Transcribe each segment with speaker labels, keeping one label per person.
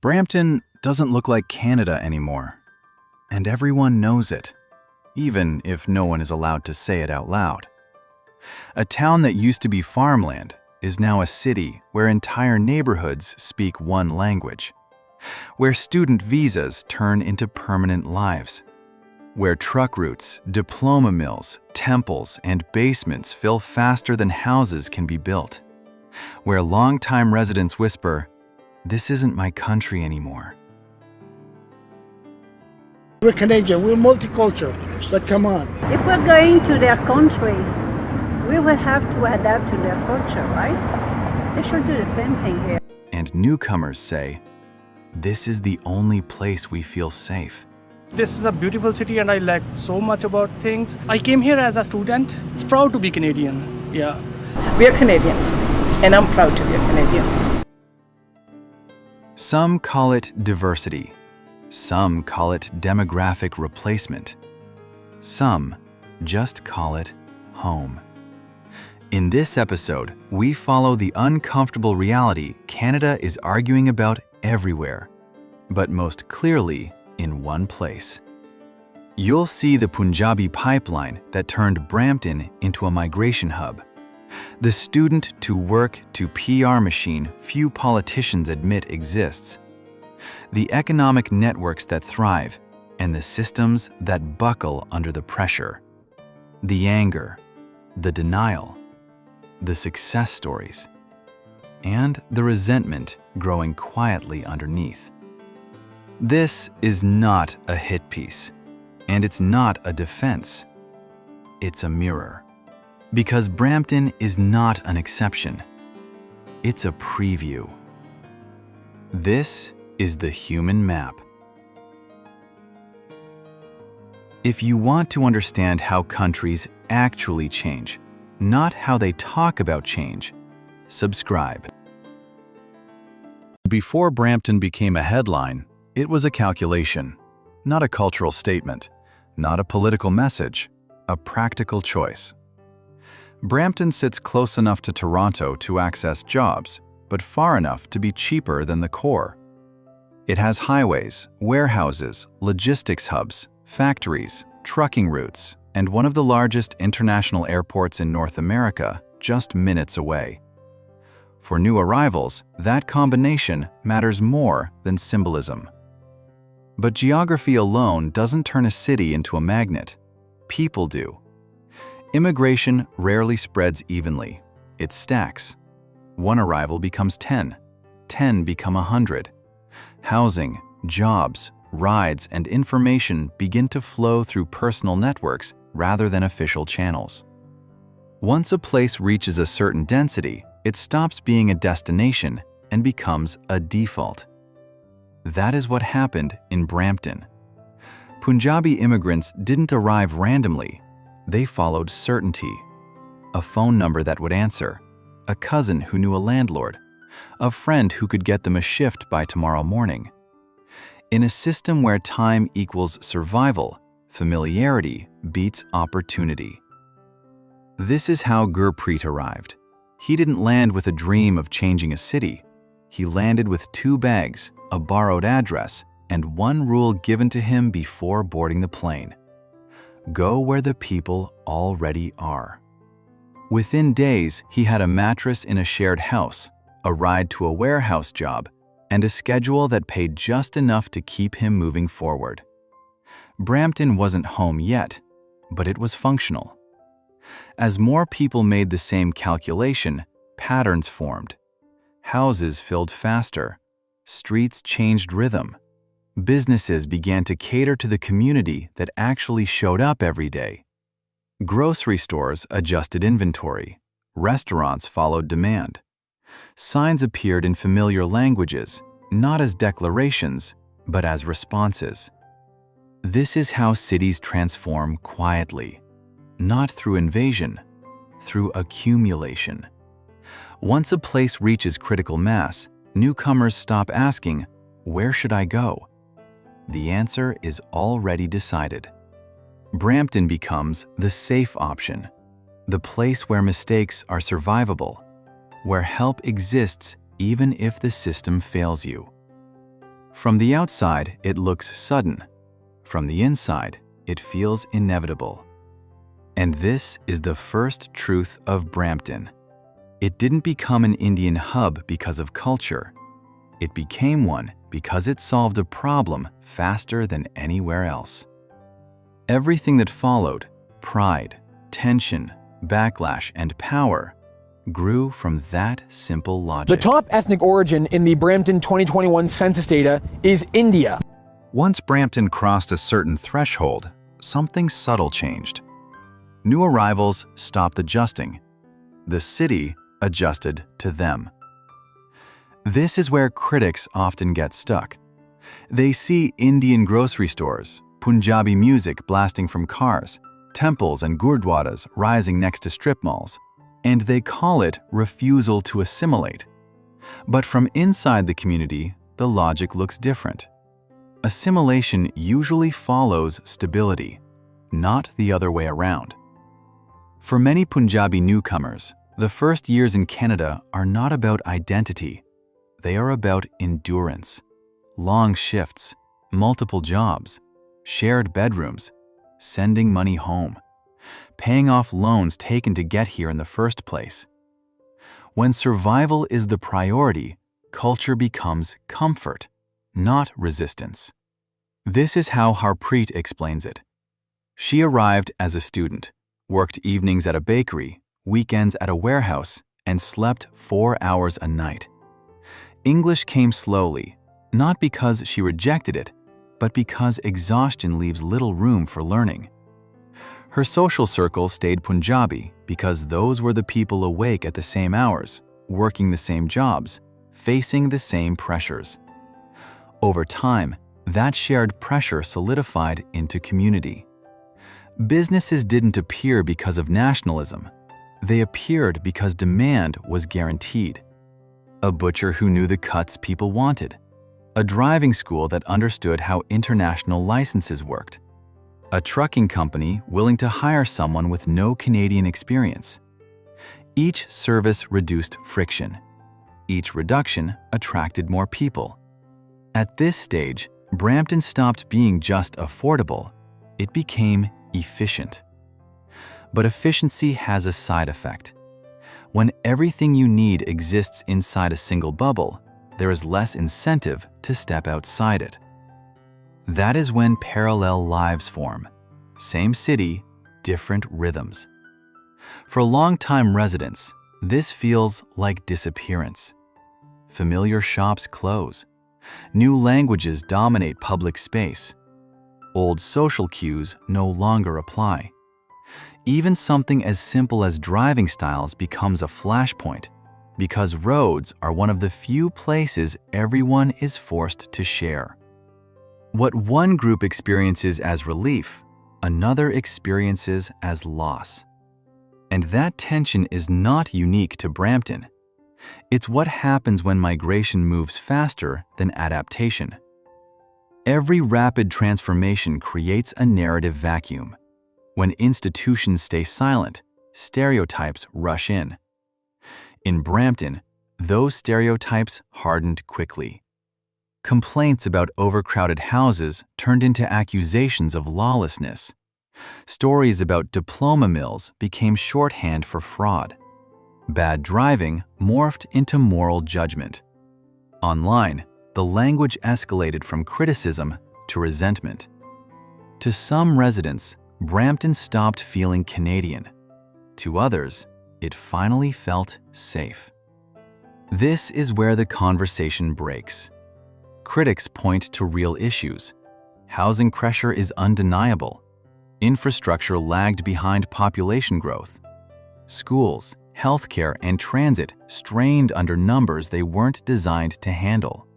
Speaker 1: Brampton doesn't look like Canada anymore, and everyone knows it, even if no one is allowed to say it out loud. A town that used to be farmland is now a city where entire neighborhoods speak one language, where student visas turn into permanent lives, where truck routes, diploma mills, temples, and basements fill faster than houses can be built, where longtime residents whisper, "This isn't my country anymore."
Speaker 2: We're Canadian, we're multicultural, but come on.
Speaker 3: If we're going to their country, we will have to adapt to their culture, right? They should do the same thing here.
Speaker 1: And newcomers say, "This is the only place we feel safe."
Speaker 4: This is a beautiful city and I like so much about things. I came here as a student. It's proud to be Canadian, yeah.
Speaker 5: We are Canadians, and I'm proud to be a Canadian.
Speaker 1: Some call it diversity. Some call it demographic replacement. Some just call it home. In this episode, we follow the uncomfortable reality Canada is arguing about everywhere, but most clearly in one place. You'll see the Punjabi pipeline that turned Brampton into a migration hub, the student-to-work-to-PR machine few politicians admit exists, the economic networks that thrive, and the systems that buckle under the pressure, the anger, the denial, the success stories, and the resentment growing quietly underneath. This is not a hit piece, and it's not a defense. It's a mirror. Because Brampton is not an exception. It's a preview. This is the human map. If you want to understand how countries actually change, not how they talk about change, subscribe. Before Brampton became a headline, it was a calculation, not a cultural statement, not a political message, a practical choice. Brampton sits close enough to Toronto to access jobs, but far enough to be cheaper than the core. It has highways, warehouses, logistics hubs, factories, trucking routes, and one of the largest international airports in North America just minutes away. For new arrivals, that combination matters more than symbolism. But geography alone doesn't turn a city into a magnet. People do. Immigration rarely spreads evenly. It stacks. One arrival becomes 10. 10 become 100. Housing, jobs, rides, and information begin to flow through personal networks rather than official channels. Once a place reaches a certain density, it stops being a destination and becomes a default. That is what happened in Brampton. Punjabi immigrants didn't arrive randomly. They followed certainty. A phone number that would answer, a cousin who knew a landlord, a friend who could get them a shift by tomorrow morning. In a system where time equals survival, familiarity beats opportunity. This is how Gurpreet arrived. He didn't land with a dream of changing a city. He landed with 2 bags, a borrowed address, and one rule given to him before boarding the plane. Go where the people already are. Within days, he had a mattress in a shared house, a ride to a warehouse job, and a schedule that paid just enough to keep him moving forward. Brampton wasn't home yet, but it was functional. As more people made the same calculation, patterns formed. Houses filled faster. Streets changed rhythm. Businesses began to cater to the community that actually showed up every day. Grocery stores adjusted inventory. Restaurants followed demand. Signs appeared in familiar languages, not as declarations, but as responses. This is how cities transform quietly, not through invasion, through accumulation. Once a place reaches critical mass, newcomers stop asking, "Where should I go?" The answer is already decided. Brampton becomes the safe option, the place where mistakes are survivable, where help exists even if the system fails you. From the outside, it looks sudden. From the inside, it feels inevitable. And this is the first truth of Brampton. It didn't become an Indian hub because of culture. It became one because it solved a problem faster than anywhere else. Everything that followed, pride, tension, backlash, and power, grew from that simple logic.
Speaker 6: The top ethnic origin in the Brampton 2021 census data is India.
Speaker 1: Once Brampton crossed a certain threshold, something subtle changed. New arrivals stopped adjusting. The city adjusted to them. This is where critics often get stuck. They see Indian grocery stores, Punjabi music blasting from cars, temples and gurdwaras rising next to strip malls, and they call it refusal to assimilate. But from inside the community, the logic looks different. Assimilation usually follows stability, not the other way around. For many Punjabi newcomers, the first years in Canada are not about identity. They are about endurance. Long shifts, multiple jobs, shared bedrooms, sending money home, paying off loans taken to get here in the first place. When survival is the priority, culture becomes comfort, not resistance. This is how Harpreet explains it. She arrived as a student, worked evenings at a bakery, weekends at a warehouse, and slept 4 hours a night. English came slowly, not because she rejected it, but because exhaustion leaves little room for learning. Her social circle stayed Punjabi because those were the people awake at the same hours, working the same jobs, facing the same pressures. Over time, that shared pressure solidified into community. Businesses didn't appear because of nationalism. They appeared because demand was guaranteed. A butcher who knew the cuts people wanted. A driving school that understood how international licenses worked. A trucking company willing to hire someone with no Canadian experience. Each service reduced friction. Each reduction attracted more people. At this stage, Brampton stopped being just affordable. It became efficient. But efficiency has a side effect. When everything you need exists inside a single bubble, there is less incentive to step outside it. That is when parallel lives form. Same city, different rhythms. For long-time residents, this feels like disappearance. Familiar shops close. New languages dominate public space. Old social cues no longer apply. Even something as simple as driving styles becomes a flashpoint because roads are one of the few places everyone is forced to share. What one group experiences as relief, another experiences as loss. And that tension is not unique to Brampton. It's what happens when migration moves faster than adaptation. Every rapid transformation creates a narrative vacuum. When institutions stay silent, stereotypes rush in. In Brampton, those stereotypes hardened quickly. Complaints about overcrowded houses turned into accusations of lawlessness. Stories about diploma mills became shorthand for fraud. Bad driving morphed into moral judgment. Online, the language escalated from criticism to resentment. To some residents, Brampton stopped feeling Canadian. To others, it finally felt safe. This is where the conversation breaks. Critics point to real issues. Housing pressure is undeniable. Infrastructure lagged behind population growth. Schools, healthcare, and transit strained under numbers they weren't designed to handle.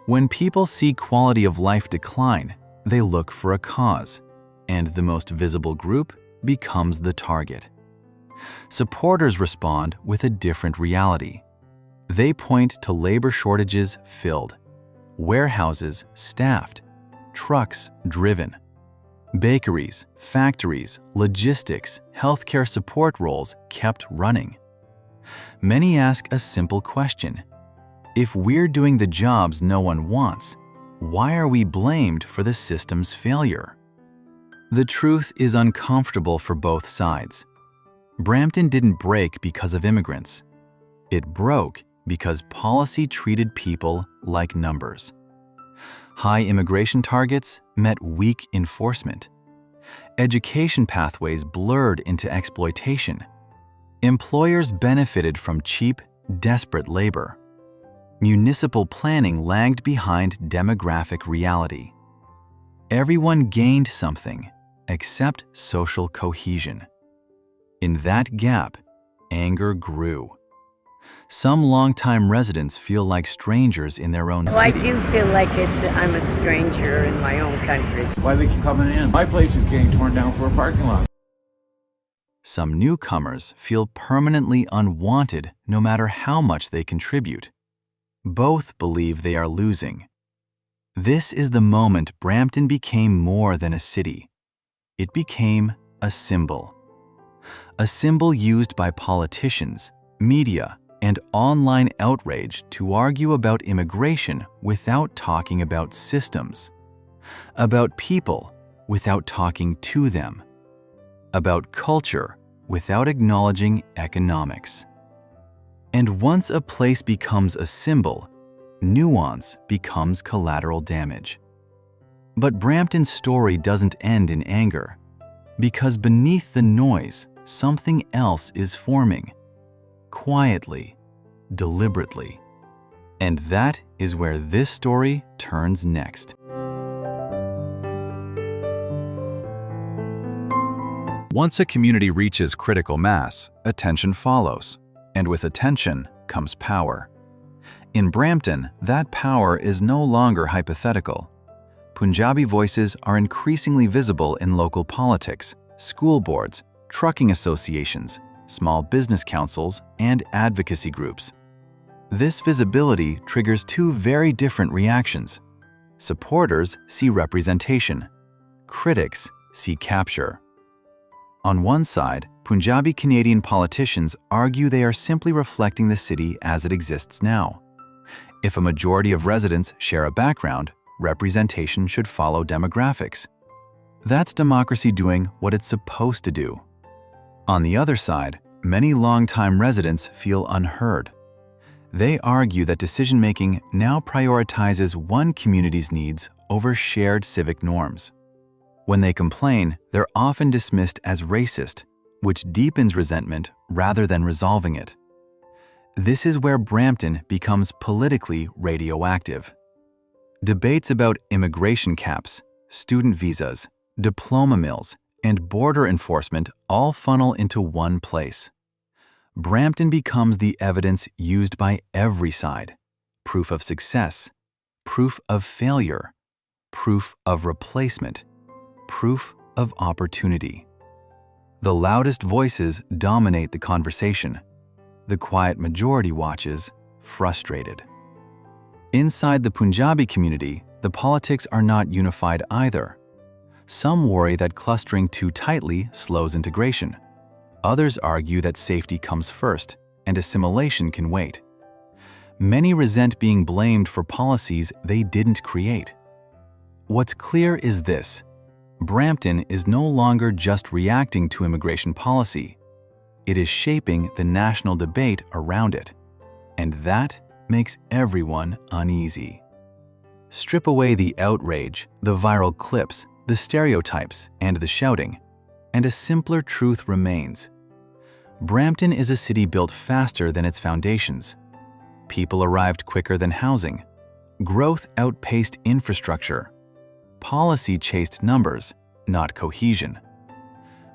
Speaker 1: When people see quality of life decline, they look for a cause, and the most visible group becomes the target. Supporters respond with a different reality. They point to labor shortages filled, warehouses staffed, trucks driven. Bakeries, factories, logistics, healthcare support roles kept running. Many ask a simple question. If we're doing the jobs no one wants, why are we blamed for the system's failure? The truth is uncomfortable for both sides. Brampton didn't break because of immigrants. It broke because policy treated people like numbers. High immigration targets met weak enforcement. Education pathways blurred into exploitation. Employers benefited from cheap, desperate labor. Municipal planning lagged behind demographic reality. Everyone gained something except social cohesion. In that gap, anger grew. Some longtime residents feel like strangers in their own
Speaker 7: Well, I
Speaker 1: city.
Speaker 7: do feel like I'm a stranger in my own country.
Speaker 8: Why they keep coming in? My place is getting torn down for a parking lot.
Speaker 1: Some newcomers feel permanently unwanted no matter how much they contribute. Both believe they are losing. This is the moment Brampton became more than a city. It became a symbol. A symbol used by politicians, media, and online outrage to argue about immigration without talking about systems, about people without talking to them, about culture without acknowledging economics. And once a place becomes a symbol, nuance becomes collateral damage. But Brampton's story doesn't end in anger, because beneath the noise, something else is forming, quietly, deliberately. And that is where this story turns next. Once a community reaches critical mass, attention follows, and with attention comes power. In Brampton, that power is no longer hypothetical. Punjabi voices are increasingly visible in local politics, school boards, trucking associations, small business councils, and advocacy groups. This visibility triggers two very different reactions. Supporters see representation. Critics see capture. On one side, Punjabi Canadian politicians argue they are simply reflecting the city as it exists now. If a majority of residents share a background, representation should follow demographics. That's democracy doing what it's supposed to do. On the other side, many longtime residents feel unheard. They argue that decision-making now prioritizes one community's needs over shared civic norms. When they complain, they're often dismissed as racist, which deepens resentment rather than resolving it. This is where Brampton becomes politically radioactive. Debates about immigration caps, student visas, diploma mills, and border enforcement all funnel into one place. Brampton becomes the evidence used by every side: proof of success, proof of failure, proof of replacement, proof of opportunity. The loudest voices dominate the conversation. The quiet majority watches, frustrated. Inside the Punjabi community, the politics are not unified either. Some worry that clustering too tightly slows integration. Others argue that safety comes first and assimilation can wait. Many resent being blamed for policies they didn't create. What's clear is this: Brampton is no longer just reacting to immigration policy. It is shaping the national debate around it. And that makes everyone uneasy. Strip away the outrage, the viral clips, the stereotypes, and the shouting, and a simpler truth remains. Brampton is a city built faster than its foundations. People arrived quicker than housing. Growth outpaced infrastructure. Policy chased numbers, not cohesion.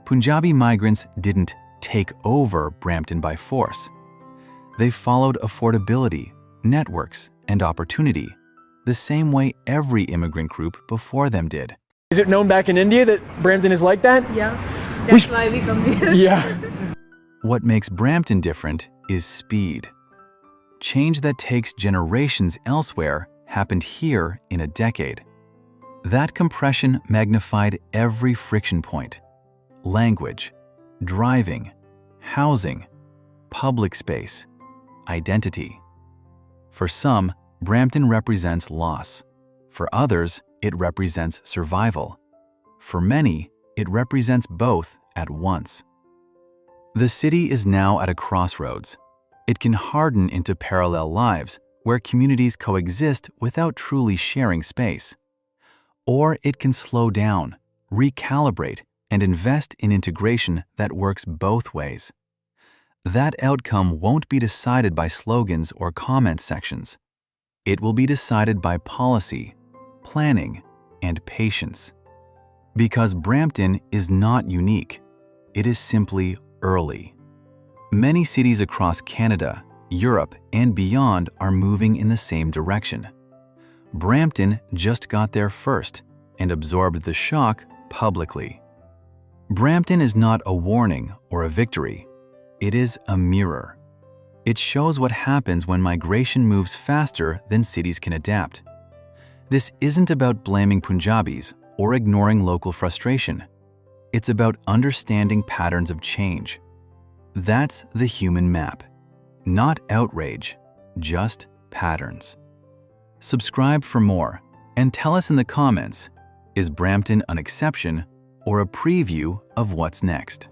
Speaker 1: Punjabi migrants didn't take over Brampton by force. They followed affordability, networks, and opportunity, the same way every immigrant group before them did.
Speaker 6: Is it known back in India that Brampton is like that?
Speaker 9: Yeah, that's why we come here.
Speaker 6: Yeah.
Speaker 1: What makes Brampton different is speed. Change that takes generations elsewhere happened here in a decade. That compression magnified every friction point: language, driving, housing, public space, identity. For some, Brampton represents loss. For others, it represents survival. For many, it represents both at once. The city is now at a crossroads. It can harden into parallel lives where communities coexist without truly sharing space. Or it can slow down, recalibrate, and invest in integration that works both ways. That outcome won't be decided by slogans or comment sections. It will be decided by policy, planning, and patience. Because Brampton is not unique, it is simply early. Many cities across Canada, Europe, and beyond are moving in the same direction. Brampton just got there first and absorbed the shock publicly. Brampton is not a warning or a victory. It is a mirror. It shows what happens when migration moves faster than cities can adapt. This isn't about blaming Punjabis or ignoring local frustration. It's about understanding patterns of change. That's the human map. Not outrage, just patterns. Subscribe for more and tell us in the comments, is Brampton an exception or a preview of what's next?